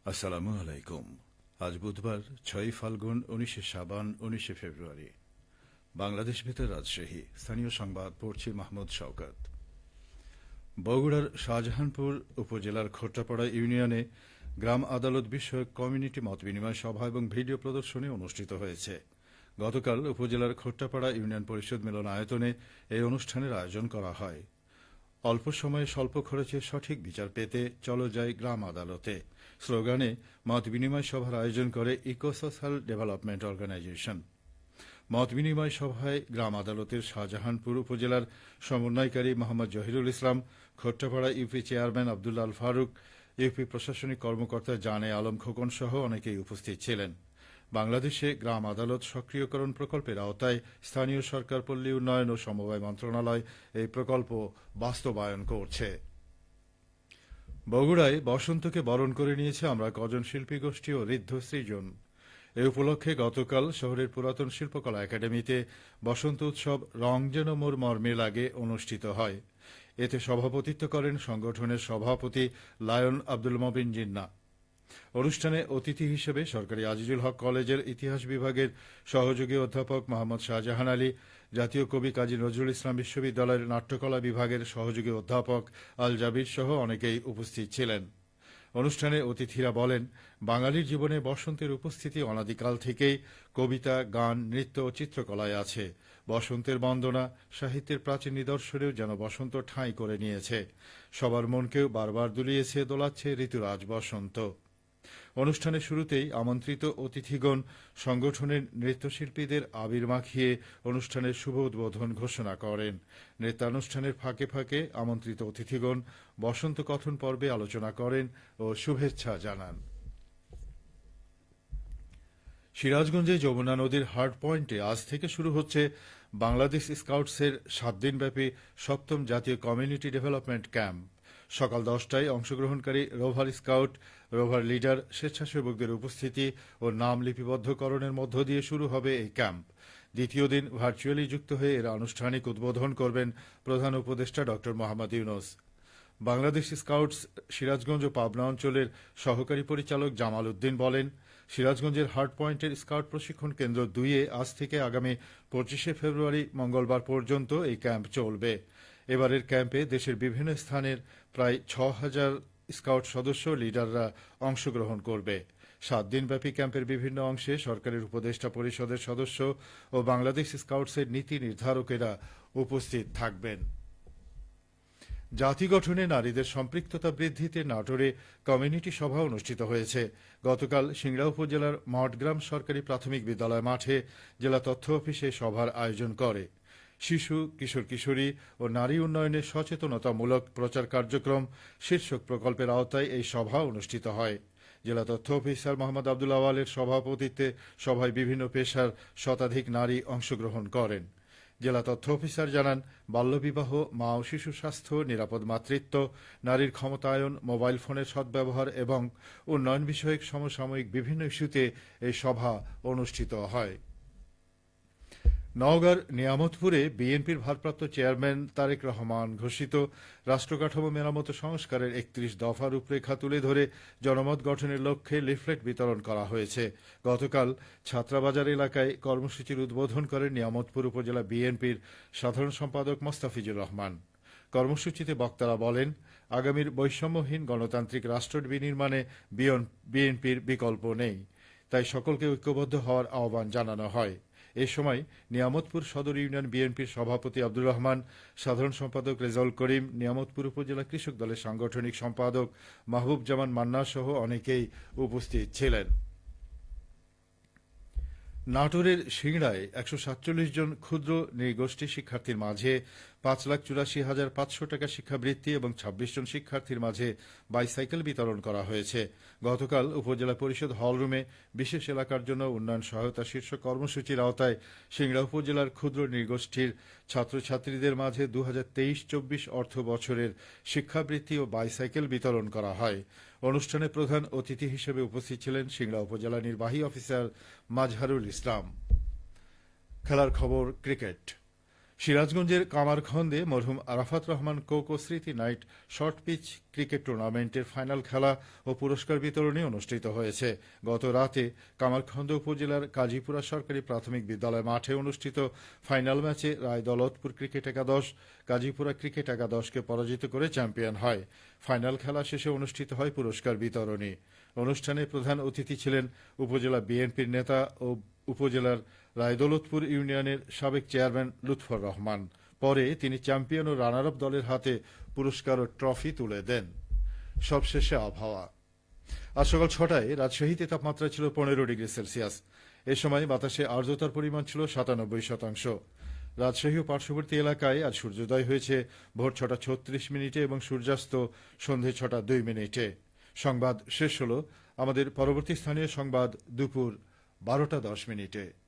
আসসালামু আলাইকুম। আজ বুধবার ৬ ফাল্গুন ১৯ শাবান ১৯ ফেব্রুয়ারি। বাংলাদেশ ভিতর রাজশাহী। স্থানীয় সংবাদ পড়ছি মাহমুদ শওকত। বগুড়ার শাহজাহানপুর উপজেলার খোট্টাপাড়া ইউনিয়নে গ্রাম আদালত বিষয়ক কমিউনিটি মতবিনিময় সভা এবং ভিডিও প্রদর্শনী অনুষ্ঠিত হয়েছে। গতকাল উপজেলার খোট্টাপাড়া ইউনিয়ন পরিষদ মিলনায়তনে এই অনুষ্ঠানের আয়োজন করা হয়। অল্প সময়ে স্বল্প খরচে সঠিক বিচার পেতে চলো যাই গ্রাম আদালতে স্লোগানে মত বিনিময় সভার আয়োজন করে ইকো সোশ্যাল ডেভেলপমেন্ট অর্গানাইজেশন। মত বিনিময় সভায় গ্রাম আদালতের শাহজাহানপুর উপজেলার সমন্বয়কারী মোহাম্মদ জহিরুল ইসলাম, Khottapara UP chairman Abdullah Al Faruk, UP প্রশাসনিক কর্মকর্তা জানে আলম খোকন সহ অনেকেই উপস্থিত ছিলেন। বাংলাদেশে গ্রাম আদালত সক্রিয়করণ প্রকল্পের আওতায় স্থানীয় সরকার, পল্লী উন্নয়ন ও সমবায় মন্ত্রণালয় এই প্রকল্প বাস্তবায়ন করছে। বগুড়ায় বসন্তকে বরণ করে নিয়েছে আমরা কজন শিল্পী গোষ্ঠী ও ঋদ্ধ সৃজন। এ উপলক্ষে গতকাল শহরের পুরাতন শিল্পকলা একাডেমিতে বসন্ত উৎসব রং যেন মোর মর্মে লাগে অনুষ্ঠিত হয়। এতে সভাপতিত্ব করেন সংগঠনের সভাপতি লায়ন আব্দুল মবিন জিন্না। অনুষ্ঠানে অতিথি হিসেবে সরকারি আজিজুল হক কলেজের ইতিহাস বিভাগের সহযোগী অধ্যাপক মোহাম্মদ শাহজাহান আলী, জাতীয় কবি কাজী নজরুল ইসলাম বিশ্ববিদ্যালয়ের নাট্যকলা বিভাগের সহযোগী অধ্যাপক আল জাবির সহ অনেকেই উপস্থিত ছিলেন। অনুষ্ঠানে অতিথিরা বলেন, বাঙালির জীবনে বসন্তের উপস্থিতি অনাদিকাল থেকেই কবিতা, গান, নৃত্য ও চিত্রকলায় আছে। বসন্তের বন্দনা সাহিত্যের প্রাচীন নিদর্শনেও যেন বসন্ত ঠাঁই করে নিয়েছে। সবার মনকেও বারবার দুলিয়েছে, দোলাচ্ছে ঋতুরাজ বসন্ত। অনুষ্ঠানের শুরুতেই আমন্ত্রিত অতিথিগণ সংগঠনের নৃত্যশিল্পীদের আবির মাখিয়ে অনুষ্ঠানের শুভ উদ্বোধন ঘোষণা করেন। নৃত্যানুষ্ঠানের ফাঁকে ফাঁকে আমন্ত্রিত অতিথিগণ বসন্ত কথন পর্বে আলোচনা করেন ও শুভেচ্ছা জানান। সিরাজগঞ্জে যমুনা নদীর হার্ড পয়েন্টে আজ থেকে শুরু হচ্ছে বাংলাদেশ স্কাউটসের 7 দিনব্যাপী 7ম জাতীয় কমিউনিটি ডেভেলপমেন্ট ক্যাম্প। সকাল 10টায় অংশগ্রহণকারী রোভার স্কাউট, রোভার লিডার, স্বেচ্ছাসেবকদের উপস্থিতি ও নাম লিপিবদ্ধকরণের মধ্য দিয়ে শুরু হবে এই ক্যাম্প। দ্বিতীয় দিন ভার্চুয়ালি যুক্ত হয়ে এর আনুষ্ঠানিক উদ্বোধন করবেন প্রধান উপদেষ্টা ড মোহাম্মদ ইউনূস। বাংলাদেশ স্কাউটস সিরাজগঞ্জ ও পাবনা অঞ্চলের সহকারী পরিচালক জামাল উদ্দিন বলেন, সিরাজগঞ্জের হার্ড পয়েন্টের স্কাউট প্রশিক্ষণ কেন্দ্র 2-এ আজ থেকে আগামী 25শে ফেব্রুয়ারি মঙ্গলবার পর্যন্ত এই ক্যাম্প চলবে। এবারের ক্যাম্পে দেশের বিভিন্ন স্থানের প্রায় 6,000 স্কাউট সদস্য লিডাররা অংশগ্রহণ করবে। 7 দিনব্যাপী ক্যাম্পের বিভিন্ন অংশে সরকারের উপদেষ্টা পরিষদের সদস্য ও বাংলাদেশ স্কাউটসের নীতি নির্ধারকেরা উপস্থিত থাকবেন। জাতি গঠনে নারীদের সম্পৃক্ততা বৃদ্ধিতে নাটোরে কমিউনিটি সভা অনুষ্ঠিত হয়েছে। গতকাল সিংড়া উপজেলার মঠগ্রাম সরকারি প্রাথমিক বিদ্যালয় মাঠে জেলা তথ্য অফিসে সভার আয়োজন করে। শিশু, কিশোর কিশোরী ও নারী উন্নয়নে সচেতনতামূলক প্রচার কার্যক্রম শীর্ষক প্রকল্পের আওতায় এই সভা অনুষ্ঠিত হয়। জেলা তথ্য অফিসার মোহাম্মদ আব্দুল আওয়ালের সভাপতিত্বে সভায় বিভিন্ন পেশার শতাধিক নারী অংশগ্রহণ করেন। জেলা তথ্য অফিসার জানান, বাল্যবিবাহ, মা ও শিশু স্বাস্থ্য, নিরাপদ মাতৃত্ব, নারীর ক্ষমতায়ন, মোবাইল ফোনের সদ্ব্যবহার এবং উন্নয়ন বিষয়ক সমসাময়িক বিভিন্ন ইস্যুতে এই সভা অনুষ্ঠিত হয়। নওগাঁর নিয়ামতপুরে বিএনপির ভারপ্রাপ্ত চেয়ারম্যান তারেক রহমান ঘোষিত রাষ্ট্রকাঠামো মেরামত সংস্কারের 31 দফা রূপরেখা তুলে ধরে জনমত গঠনের লক্ষ্যে লিফলেট বিতরণ করা হয়েছে। গতকাল ছাত্রাবাজার এলাকায় কর্মসূচির উদ্বোধন করেন নিয়ামতপুর উপজেলা বিএনপির সাধারণ সম্পাদক মোস্তাফিজুর রহমান। কর্মসূচিতে বক্তারা বলেন, আগামীর বৈষম্যহীন গণতান্ত্রিক রাষ্ট্র বিনির্মাণে বিএনপির বিকল্প নেই, তাই সকলকে ঐক্যবদ্ধ হওয়ার আহ্বান জানানো হয়। এ সময় নিয়ামতপুর সদর ইউনিয়ন বিএনপির সভাপতি আব্দুর রহমান, সাধারণ সম্পাদক রেজাউল করিম, নিয়ামতপুর উপজেলা কৃষক দলের সাংগঠনিক সম্পাদক মাহবুব জামান মান্না সহ অনেকেই উপস্থিত ছিলেন। নাটোরের সিংড়ায় 147 জন ক্ষুদ্র নৃগোষ্ঠী শিক্ষার্থীর মাঝে 5,84,500 টাকা শিক্ষাবৃত্তি এবং 26 জন শিক্ষার্থীর মাঝে বাইসাইকেল বিতরণ করা হয়েছে। গতকাল উপজেলা পরিষদ হলরুমে বিশেষ এলাকার জন্য উন্নয়ন সহায়তা শীর্ষক কর্মসূচির আওতায় সিংড়া উপজেলার ক্ষুদ্র নৃগোষ্ঠীর ছাত্রছাত্রীদের মাঝে 2023-24 অর্থ বছরের শিক্ষাবৃত্তি ও বাইসাইকেল বিতরণ করা হয়। অনুষ্ঠানে প্রধান অতিথি হিসেবে উপস্থিত ছিলেন সিংড়া উপজেলা নির্বাহী অফিসার মাজহারুল ইসলাম। খেলার খবর, ক্রিকেট। সিরাজগঞ্জের কামারখন্দে মরহুম আরাফাত রহমান কোকো স্মৃতি নাইট শর্ট পিচ ক্রিকেট টুর্নামেন্টের ফাইনাল খেলা ও পুরস্কার বিতরণী অনুষ্ঠিত হয়েছে। গত রাতে কামারখন্দ উপজেলার কাজীপুরা সরকারি প্রাথমিক বিদ্যালয় মাঠে অনুষ্ঠিত ফাইনাল ম্যাচে রায় দৌলতপুর ক্রিকেট একাদশ কাজীপুরা ক্রিকেট একাদশকে পরাজিত করে চ্যাম্পিয়ন হয়। ফাইনাল খেলা শেষে অনুষ্ঠিত হয় পুরস্কার বিতরণী। অনুষ্ঠানে প্রধান অতিথি ছিলেন উপজেলা বিএনপির নেতা ও উপজেলার রায়দৌলতপুর ইউনিয়নের সাবেক চেয়ারম্যান লুৎফর রহমান। পরে তিনি চ্যাম্পিয়ন ও রানার আপ দলের হাতে পুরস্কার ও ট্রফি তুলে দেন। সবশেষে আবহাওয়া। আজ সকাল ৬টায় রাজশাহীতে তাপমাত্রা ছিল ১৫ ডিগ্রি সেলসিয়াস। এ সময় বাতাসে আর্দ্রতার পরিমাণ ছিল ৯৭%। রাজশাহী ও পার্শ্ববর্তী এলাকায় আজ সূর্যোদয় হয়েছে ভোর ৬টা৩৬ এবং সূর্যাস্ত সন্ধে ৬টা২। সংবাদ শেষ হল। আমাদের পরবর্তী স্থানীয় সংবাদ দুপুর ১২টা ১০।